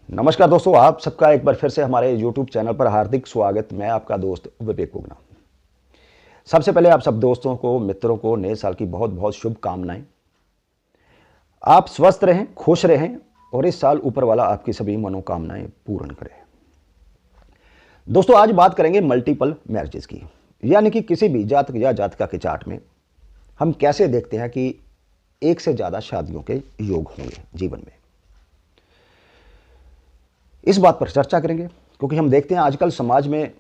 नमस्कार दोस्तों, आप सबका एक बार फिर से हमारे YouTube चैनल पर हार्दिक स्वागत। मैं आपका दोस्त विवेक उगना। सबसे पहले आप सब दोस्तों को, मित्रों को नए साल की बहुत बहुत शुभकामनाएं। आप स्वस्थ रहें, खुश रहें और इस साल ऊपर वाला आपकी सभी मनोकामनाएं पूर्ण करे। दोस्तों, आज बात करेंगे मल्टीपल मैरिजेस की, यानी कि किसी भी जातक या जातिका के चार्ट में हम कैसे देखते हैं कि एक से ज़्यादा शादियों के योग होंगे जीवन में। इस बात पर चर्चा करेंगे क्योंकि हम देखते हैं आजकल समाज में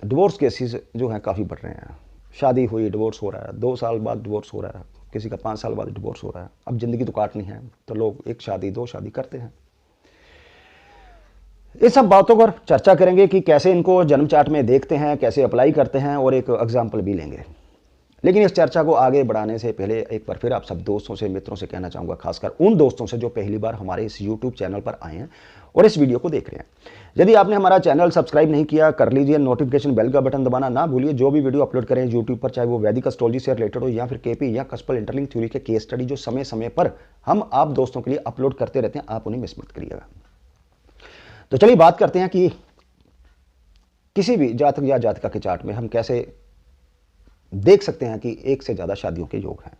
डिवोर्स केसेस जो हैं काफ़ी बढ़ रहे हैं। शादी हुई, डिवोर्स हो रहा है, 2 साल बाद डिवोर्स हो रहा है, किसी का 5 साल बाद डिवोर्स हो रहा है। अब ज़िंदगी तो काटनी है तो लोग 1 शादी 2 शादी करते हैं। इस सब बातों पर चर्चा करेंगे कि कैसे इनको जन्म चार्ट में देखते हैं, कैसे अप्लाई करते हैं और एक एग्जाम्पल भी लेंगे। लेकिन इस चर्चा को आगे बढ़ाने से पहले एक बार फिर आप सब दोस्तों से, मित्रों से कहना चाहूँगा, खासकर उन दोस्तों से जो पहली बार हमारे इस YouTube चैनल पर आए हैं और इस वीडियो को देख रहे हैं। यदि आपने हमारा चैनल सब्सक्राइब नहीं किया, कर लीजिए। नोटिफिकेशन बेल का बटन दबाना ना भूलिए। जो भी वीडियो अपलोड करें YouTube पर, चाहे वो वैदिक एस्ट्रोलॉजी से रिलेटेड हो या फिर केपी या कस्पल इंटरलिंक थ्योरी के केस स्टडी जो समय समय पर हम आप दोस्तों के लिए अपलोड करते रहते हैं, आप उन्हें मिस मत करिएगा। तो चलिए बात करते हैं कि किसी भी जातक या जातिका के चार्ट में हम कैसे देख सकते हैं कि एक से ज्यादा शादियों के योग हैं।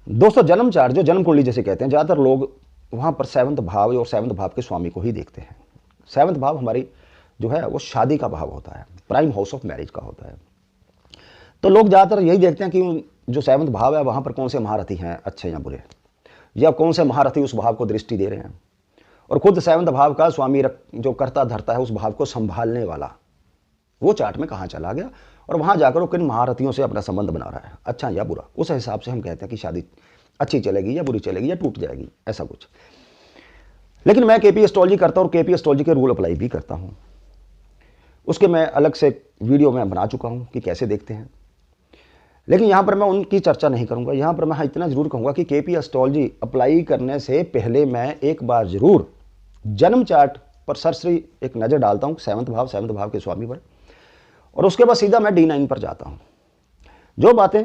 दोस्तों, जन्म चार्ट जो जन्म कुंडली जैसे कहते हैं, ज्यादातर लोग वहां पर 7वें भाव और 7वें भाव के स्वामी को ही देखते हैं। 7वें भाव हमारी जो है वो शादी का भाव होता है, प्राइम हाउस ऑफ मैरिज का होता है। तो लोग ज्यादातर यही देखते हैं कि जो 7वें भाव है वहां पर कौन से महारथी हैं, अच्छे या बुरे, या कौन से महारथी उस भाव को दृष्टि दे रहे हैं। और खुद 7वें भाव का स्वामी जो करता धरता है उस भाव को संभालने वाला, वो चार्ट में कहाँ चला गया और वहां जाकर वो किन महारथियों से अपना संबंध बना रहा है, अच्छा या बुरा। उस हिसाब से हम कहते हैं कि शादी अच्छी चलेगी या बुरी चलेगी या टूट जाएगी, ऐसा कुछ। लेकिन मैं केपी एस्ट्रोलॉजी करता हूं और केपी एस्ट्रोलॉजी के रूल अप्लाई भी करता हूं। उसके मैं अलग से वीडियो में बना चुका हूं कि कैसे देखते हैं। लेकिन यहां पर मैं उनकी चर्चा नहीं करूंगा। यहां पर मैं इतना जरूर कहूंगा कि केपी एस्ट्रोलॉजी अप्लाई करने से पहले मैं एक बार जरूर जन्म चार्ट पर सरसरी एक नजर डालता हूं, 7वें भाव के स्वामी पर, और उसके बाद सीधा मैं D9 पर जाता हूं। जो बातें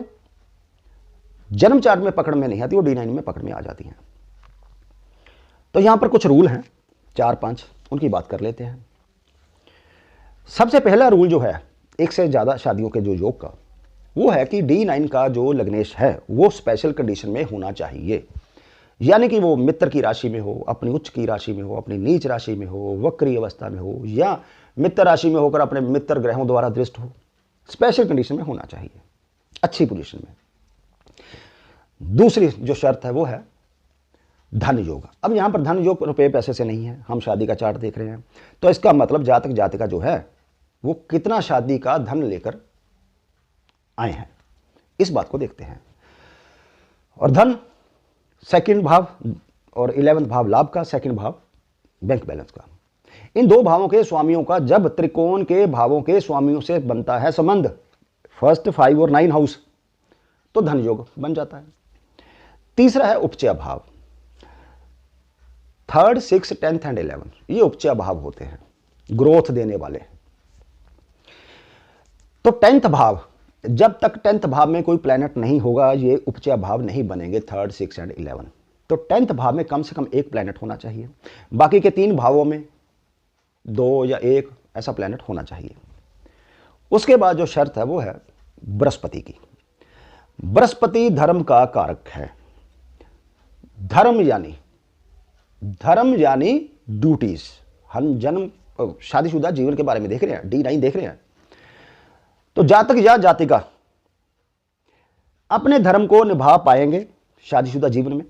जन्म चार्ट में पकड़ में नहीं आती वो D9 में पकड़ में आ जाती हैं। तो यहां पर कुछ रूल हैं, 4-5, उनकी बात कर लेते हैं। सबसे पहला रूल जो है एक से ज्यादा शादियों के जो योग का, वो है कि D9 का जो लग्नेश है वो स्पेशल कंडीशन में होना चाहिए। यानी कि वो मित्र की राशि में हो, अपनी उच्च की राशि में हो, अपनी नीच राशि में हो, वक्री अवस्था में हो, या मित्र राशि में होकर अपने मित्र ग्रहों द्वारा दृष्ट हो। स्पेशल कंडीशन में होना चाहिए, अच्छी पोजीशन में। दूसरी जो शर्त है वो है धन योग। अब यहां पर धन योग रुपए पैसे से नहीं है, हम शादी का चार्ट देख रहे हैं। तो इसका मतलब जातक जातिका जो है वो कितना शादी का धन लेकर आए हैं, इस बात को देखते हैं। और धन 2nd भाव और 11वें भाव लाभ का, 2nd भाव बैंक बैलेंस का। इन 2 भावों के स्वामियों का जब त्रिकोण के भावों के स्वामियों से बनता है संबंध, 1st, 5 और 9 हाउस, तो धन योग बन जाता है। तीसरा है उपचय भाव, 3rd, 6th, 10th एंड 11, ये उपचय भाव होते हैं, ग्रोथ देने वाले। तो 10th भाव, जब तक 10th भाव में कोई प्लैनेट नहीं होगा ये उपचय भाव नहीं बनेंगे, 3rd, 6th एंड 11। तो 10th भाव में कम से कम 1 प्लैनेट होना चाहिए, बाकी के 3 भावों में 2 या 1 ऐसा प्लैनेट होना चाहिए। उसके बाद जो शर्त है वो है बृहस्पति की। बृहस्पति धर्म का कारक है। धर्म यानी ड्यूटीज। हम जन्म शादीशुदा जीवन के बारे में देख रहे हैं, D9 देख रहे हैं। तो जातक या जातिका अपने धर्म को निभा पाएंगे शादीशुदा जीवन में,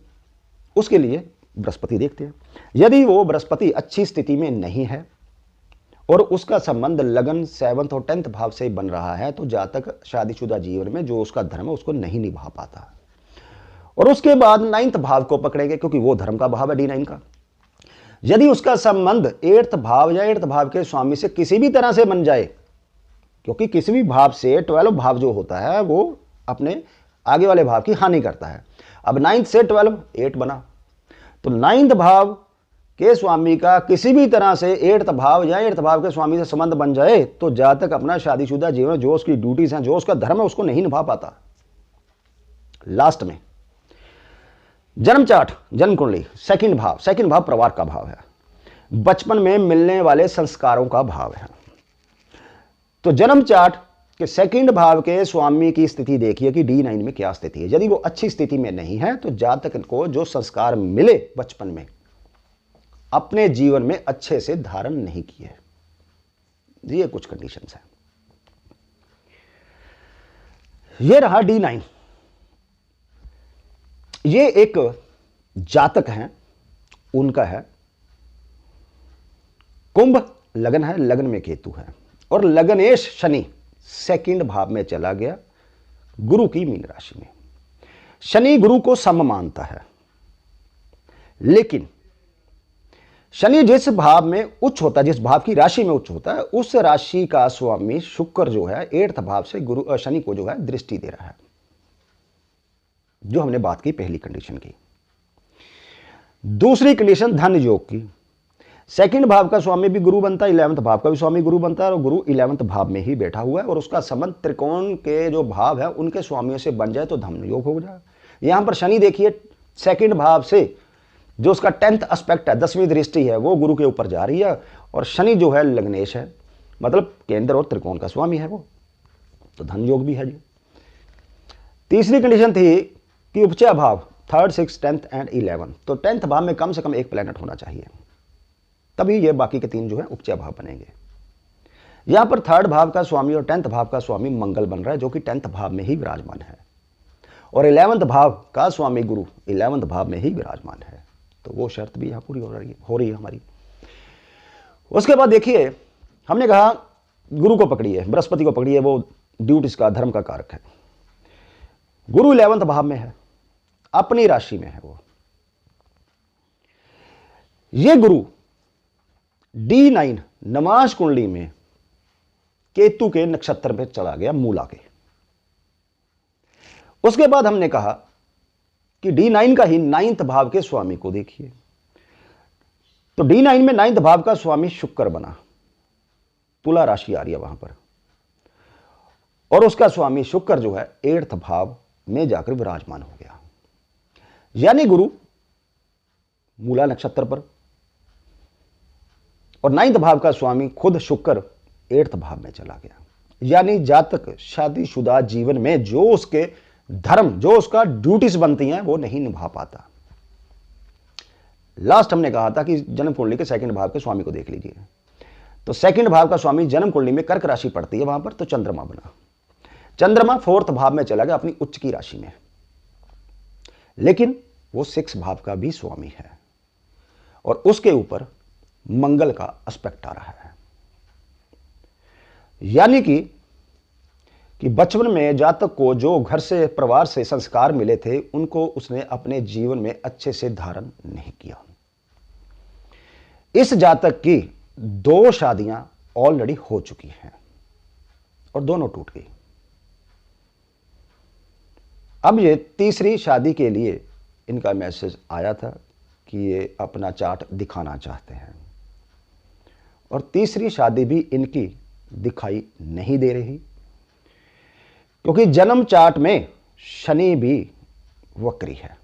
उसके लिए बृहस्पति देखते हैं। यदि वो बृहस्पति अच्छी स्थिति में नहीं है और उसका संबंध लगन 7th और 10th भाव से बन रहा है, तो जातक शादीशुदा जीवन में जो उसका धर्म है उसको नहीं निभा पाता। और उसके बाद 9th भाव को पकड़ेंगे क्योंकि वो धर्म का भाव है D9 का। यदि उसका संबंध 8th भाव या 8th भाव के स्वामी से किसी भी तरह से बन जाए, क्योंकि किसी भी भाव से 12 भाव जो होता है वो अपने आगे वाले भाव की हानि करता है। अब 9th से 12 8 बना, तो 9th भाव के स्वामी का किसी भी तरह से 8th भाव या 8th भाव के स्वामी से संबंध बन जाए तो जातक अपना शादीशुदा जीवन, जो उसकी ड्यूटीज हैं, जो उसका धर्म है, उसको नहीं निभा पाता। लास्ट में जन्म चार्ट, जन्म कुंडली, सेकंड भाव, सेकंड भाव परिवार का भाव है, बचपन में मिलने वाले संस्कारों का भाव है। तो जन्म चार्ट के सेकंड भाव के स्वामी की स्थिति देखिए कि D9 में क्या स्थिति है। यदि वो अच्छी स्थिति में नहीं है तो जातक को जो संस्कार मिले बचपन में अपने जीवन में अच्छे से धारण नहीं किए। ये कुछ कंडीशंस हैं। ये रहा D9। ये एक जातक हैं, उनका है कुंभ लगन है, लगन में केतु है और लगनेश शनि सेकंड भाव में चला गया गुरु की मीन राशि में। शनि गुरु को सम मानता है, लेकिन शनि जिस भाव में उच्च होता है, जिस भाव की राशि में उच्च होता है, उस राशि का स्वामी शुक्र जो है 8th भाव से गुरु शनि को जो है दृष्टि दे रहा है, जो हमने बात की पहली कंडीशन की। दूसरी कंडीशन धन योग की, सेकंड भाव का स्वामी भी गुरु बनता है, 11th भाव का भी स्वामी गुरु बनता है और गुरु 11th भाव में ही बैठा हुआ है और उसका संबंध त्रिकोण के जो भाव है उनके स्वामियों से बन जाए तो धन योग हो जाए। यहां पर शनि देखिए सेकंड भाव से जो उसका 10th एस्पेक्ट है, 10वीं दृष्टि है, वो गुरु के ऊपर जा रही है और शनि जो है लग्नेश है, मतलब केंद्र और त्रिकोण का स्वामी है वो, तो धन योग भी है जी। तीसरी कंडीशन थी कि उपचय भाव 3rd, 6th, 10th एंड 11, तो 10th भाव में कम से कम एक प्लैनेट होना चाहिए, तभी ये बाकी के 3 जो है उपचय भाव बनेंगे। यहां पर 3rd भाव का स्वामी और 10th भाव का स्वामी मंगल बन रहा है, जो कि 10th भाव में ही विराजमान है और 11th भाव का स्वामी गुरु 11th भाव में ही विराजमान है, तो वो शर्त भी यहां पूरी हो रही है हमारी। उसके बाद देखिए हमने कहा गुरु को पकड़िए, बृहस्पति को पकड़िए, वो ड्यूटीज का, धर्म का कारक है। गुरु 11th भाव में है, अपनी राशि में है वो। ये गुरु D9 नमाज कुंडली में केतु के नक्षत्र पे चला गया, मूला के। उसके बाद हमने कहा कि D9 का ही 9th भाव के स्वामी को देखिए, तो D9 में 9th भाव का स्वामी शुक्र बना, तुला राशि आ रही है वहां पर, और उसका स्वामी शुक्र जो है 8th भाव में जाकर विराजमान हो गया, यानी गुरु मूला नक्षत्र पर और 9th भाव का स्वामी खुद शुक्र 8th भाव में चला गया, यानी जातक शादीशुदा जीवन में जो उसके धर्म, जो उसका ड्यूटीज बनती हैं, वो नहीं निभा पाता। लास्ट हमने कहा था कि जन्म कुंडली के सेकंड भाव के स्वामी को देख लीजिए, तो सेकंड भाव का स्वामी जन्म कुंडली में कर्क राशि पड़ती है वहां पर, तो चंद्रमा बना। चंद्रमा 4th भाव में चला गया अपनी उच्च की राशि में, लेकिन वो 6th भाव का भी स्वामी है और उसके ऊपर मंगल का एस्पेक्ट आ रहा है, यानी कि बचपन में जातक को जो घर से, परिवार से संस्कार मिले थे, उनको उसने अपने जीवन में अच्छे से धारण नहीं किया। इस जातक की 2 शादियां ऑलरेडी हो चुकी हैं और दोनों टूट गई। अब ये तीसरी शादी के लिए इनका मैसेज आया था कि ये अपना चार्ट दिखाना चाहते हैं और तीसरी शादी भी इनकी दिखाई नहीं दे रही, क्योंकि जन्म चार्ट में शनि भी वक्री है।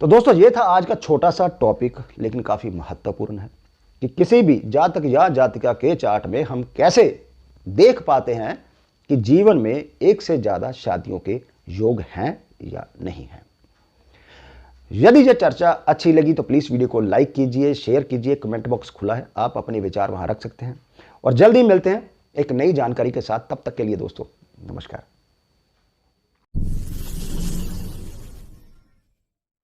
तो दोस्तों ये था आज का छोटा सा टॉपिक, लेकिन काफी महत्वपूर्ण है कि किसी भी जातक या जातिका के चार्ट में हम कैसे देख पाते हैं कि जीवन में एक से ज्यादा शादियों के योग हैं या नहीं हैं। यदि यह चर्चा अच्छी लगी तो प्लीज वीडियो को लाइक कीजिए, शेयर कीजिए, कमेंट बॉक्स खुला है, आप अपने विचार वहां रख सकते हैं और जल्दी मिलते हैं एक नई जानकारी के साथ। तब तक के लिए दोस्तों नमस्कार।